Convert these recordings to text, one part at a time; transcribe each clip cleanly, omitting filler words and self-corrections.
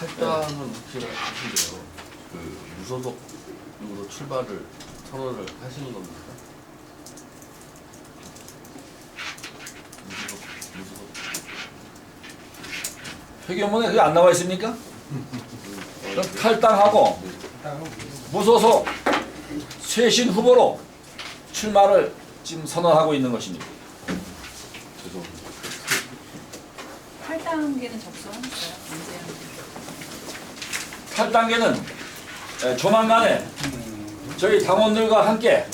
탈당은 하신대요. 그 무소속으로 출마를 선언을 하시는 겁니까? 무소속. 회견문에 그게 안 나와 있습니까? 그럼 탈당하고 무소속 쇄신 후보로 출마를 지금 선언하고 있는 것입니다. 죄송합니다. 8단계는 접수하셨어요? 언제 8단계는 조만간에 저희 당원들과 함께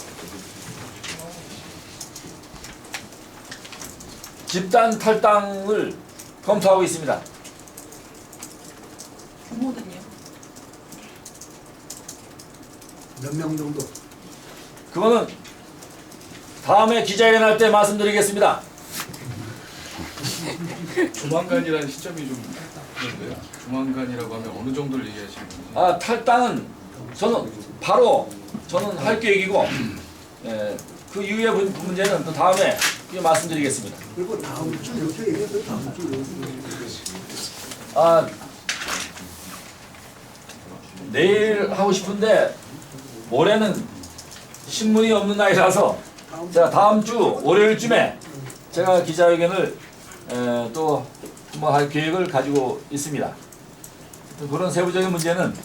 집단 탈당을 검토하고 있습니다. 규모는요? 몇 명 정도? 그거는 다음에 기자회견 할 때 말씀드리겠습니다. 조만간이라는 시점이 좀 그런데요. 조만간이라고 하면 어느 정도를 얘기하시는 건지. 아, 탈당은 저는 바로 저는 할 계획이고 그 이후의 문제는 또 다음에 말씀드리겠습니다. 그리고 다음 주 이렇게 얘기해서 다음 주 아, 내일 하고 싶은데 모레는 신문이 없는 날이라서 제가 다음 주 월요일쯤에 제가 기자회견을 또 뭐 할 계획을 가지고 있습니다. 그런 세부적인 문제는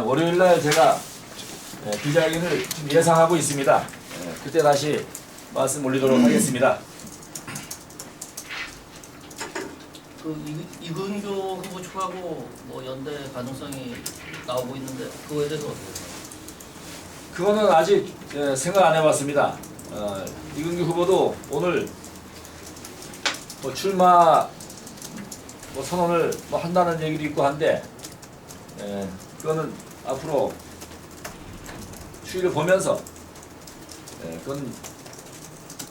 월요일날 제가 기자회견을 지금 예상하고 있습니다. 그때 다시 말씀 올리도록 하겠습니다. 그 이근규 후보 추하고 뭐 연대 가능성이 나오고 있는데 그거에 대해서 어떻게 생각하세요? 그거는 아직 생각 안 해봤습니다. 이근규 후보도 오늘 뭐 출마 뭐 선언을 뭐 한다는 얘기도 있고 한데 그거는 앞으로 추이를 보면서 그건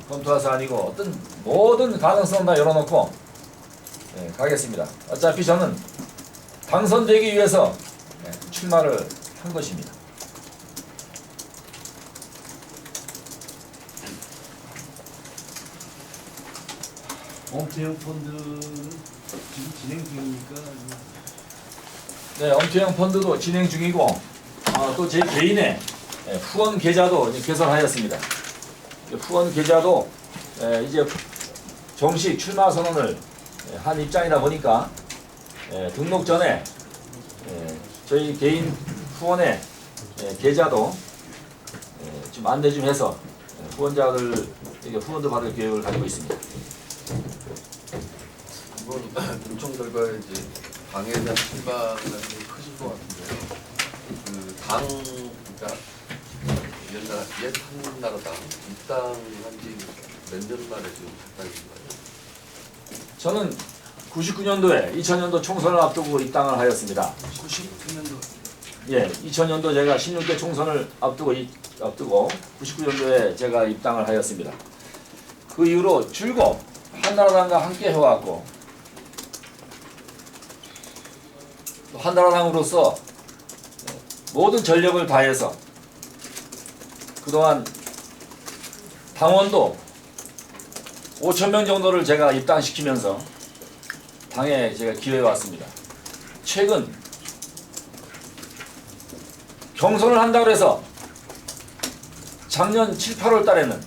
검토할 사안이고 어떤 모든 가능성 다 열어놓고 가겠습니다. 어차피 저는 당선되기 위해서 출마를 한 것입니다. 엄태영 펀드는 지금 진행 중이니까 네, 엄태영 펀드도 진행 중이고 또 제 개인의 후원 계좌도 이제 개설하였습니다. 후원 계좌도 이제 정식 출마 선언을 한 입장이다 보니까 등록 전에 저희 개인 후원의 계좌도 좀 안내 좀 해서 후원자들 이게 후원도 받을 계획을 가지고 있습니다. 이번 공청 결과에 이제 당에 대한 실망이 크실 것 같은데요. 그 당, 그러니까 옛날 옛 한나라당 입당한 지 몇 년 만에 지금 가까이신가요? 저는 99년도에 2000년도 총선을 앞두고 입당을 하였습니다. 99년도 예, 2000년도 제가 16대 총선을 앞두고 99년도에 제가 입당을 하였습니다. 그 이후로 줄곧 한나라당과 함께 해왔고 또 한나라당으로서 모든 전력을 다해서 그동안 당원도 5,000명 정도를 제가 입당시키면서 당에 제가 기여해 왔습니다. 최근 경선을 한다고 해서 작년 7, 8월 달에는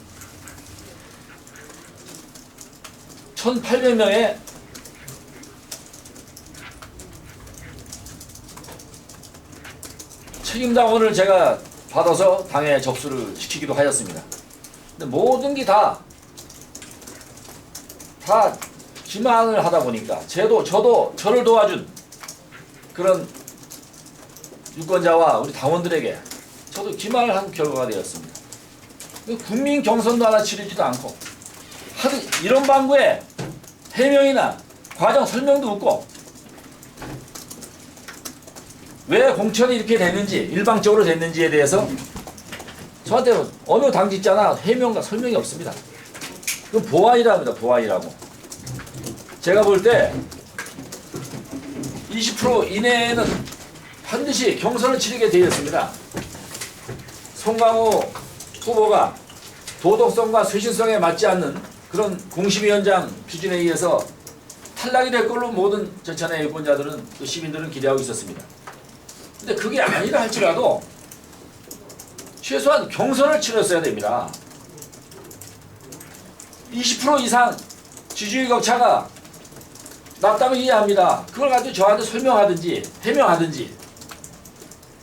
1,800명의 책임당원을 제가 받아서 당에 접수를 시키기도 하였습니다. 근데 모든 게 다 기만을 하다 보니까 저도 저를 도와준 그런 유권자와 우리 당원들에게 저도 기만을 한 결과가 되었습니다. 국민 경선도 하나 치르지도 않고 하도 이런 방구에 해명이나 과정 설명도 없고 왜 공천이 이렇게 됐는지 일방적으로 됐는지에 대해서 저한테 어느 당직자나 해명과 설명이 없습니다. 그건 보안이라고 합니다. 보안이라고. 제가 볼 때 20% 이내에는 반드시 경선을 치르게 되어 있습니다. 송강호 후보가 도덕성과 쇄신성에 맞지 않는 그런 공심위원장 추진에 의해서 탈락이 될 걸로 모든 전천의 유권자들은 또 시민들은 기대하고 있었습니다. 근데 그게 아니라 할지라도 최소한 경선을 치렀어야 됩니다. 20% 이상 지지율 격차가 났다고 이해합니다. 그걸 가지고 저한테 설명하든지 해명하든지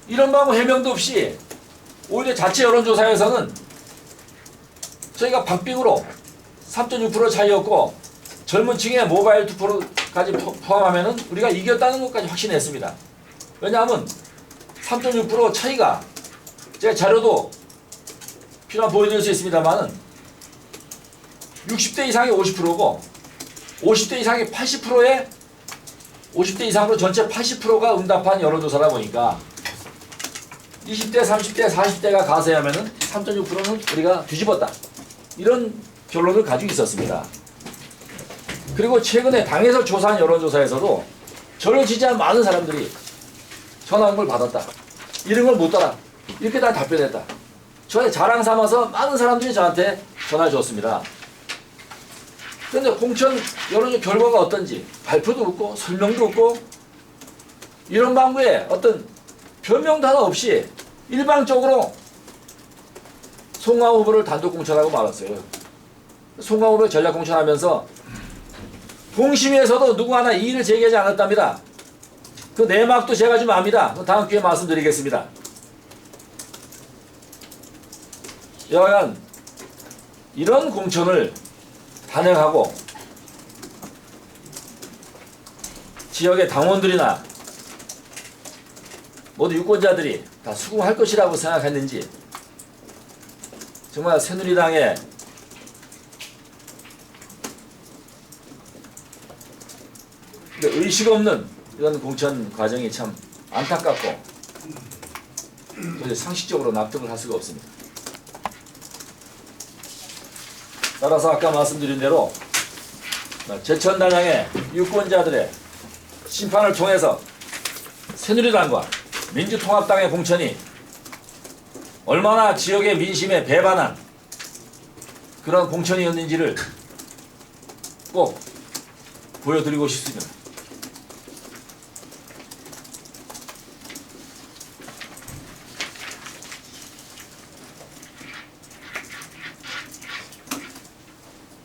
이런 방법 해명도 없이 오히려 자체 여론조사에서는 저희가 박빙으로 3.6% 차이였고 젊은 층의 모바일 투표까지 포함하면 우리가 이겼다는 것까지 확신했습니다. 왜냐하면 3.6% 차이가 제가 자료도 필요하면 보여드릴 수 있습니다만은 60대 이상이 50%고 50대 이상이 80%에 50대 이상으로 전체 80%가 응답한 여론조사다 보니까 20대, 30대, 40대가 가세하면은 3.6%는 우리가 뒤집었다. 이런 결론을 가지고 있었습니다. 그리고 최근에 당에서 조사한 여론조사에서도 저를 지지한 많은 사람들이 전화 온 걸 받았다. 이런 걸 못 따라. 이렇게 다 답변했다. 저의 자랑 삼아서 많은 사람들이 저한테 전화를 줬습니다. 그런데 공천 여론조 결과가 어떤지 발표도 없고 설명도 없고 이런 방구에 어떤 변명도 하나 없이 일방적으로 송강 후보를 단독 공천하고 말았어요. 송강 후보를 전략 공천하면서 동심위에서도 누구 하나 이의를 제기하지 않았답니다. 그 내막도 제가 좀 압니다. 다음 기회에 말씀드리겠습니다. 여하간 이런 공천을 단행하고 지역의 당원들이나 모두 유권자들이 다 수긍할 것이라고 생각했는지 정말 새누리당의 의식 없는 이런 공천 과정이 참 안타깝고 도저히 상식적으로 납득을 할 수가 없습니다. 따라서 아까 말씀드린 대로 제천단양의 유권자들의 심판을 통해서 새누리당과 민주통합당의 공천이 얼마나 지역의 민심에 배반한 그런 공천이었는지를 꼭 보여드리고 싶습니다.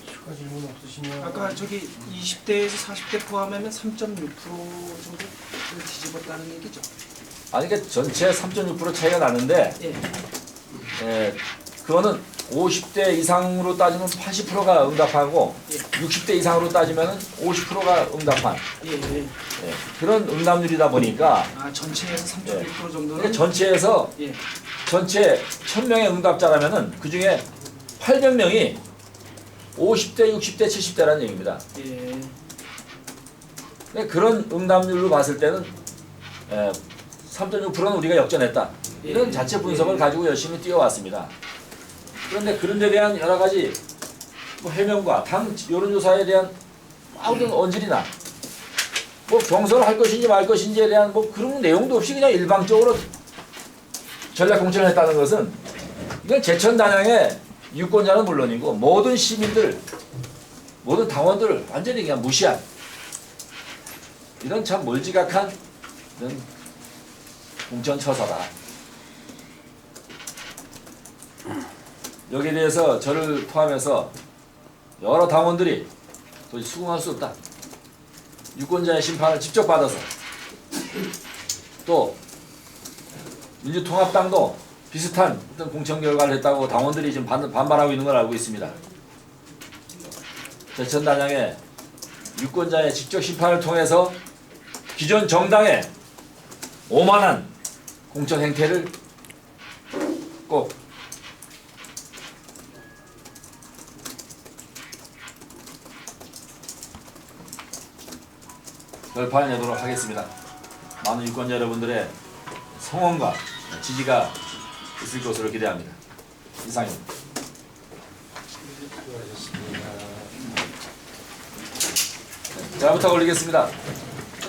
추가 질문 없으시면 아까 저기 20대에서 40대 포함하면 3.6% 정도를 뒤집었다는 얘기죠. 아니 그러니까 전체 3.6% 차이가 나는데 예. 그거는 50대 이상으로 따지면 80%가 응답하고 예. 60대 이상으로 따지면 50%가 응답한 예. 그런 응답률이다 보니까 아 전체에서 3.6% 예. 정도는 그러니까 전체에서 예. 전체 1000명의 응답자라면은 그 중에 800명이 50대, 60대, 70대라는 얘기입니다. 예. 그러니까 그런 응답률로 봤을 때는 3.6%는 우리가 역전했다. 이런 예. 자체 분석을 가지고 열심히 뛰어왔습니다. 그런데 그런 데 대한 여러 가지 뭐 해명과 당 여론조사에 대한 아무튼 언질이나 뭐 경선을 할 것인지 말 것인지에 대한 뭐 그런 내용도 없이 그냥 일방적으로 전략 공천을 했다는 것은 이건 제천단양의 유권자는 물론이고 모든 시민들, 모든 당원들을 완전히 그냥 무시한 이런 참 몰지각한 이런 공천처사다. 여기에 대해서 저를 포함해서 여러 당원들이 도저히 수긍할 수 없다. 유권자의 심판을 직접 받아서 또 민주통합당도 비슷한 어떤 공천 결과를 했다고 당원들이 지금 반발하고 있는 걸 알고 있습니다. 제천단양의 유권자의 직접 심판을 통해서 기존 정당의 오만한 공천 행태를 꼭 결판내도록 하겠습니다. 많은 유권자 여러분들의 성원과 지지가 있을 것으로 기대합니다. 이상입니다. 제가 부탁 올리겠습니다.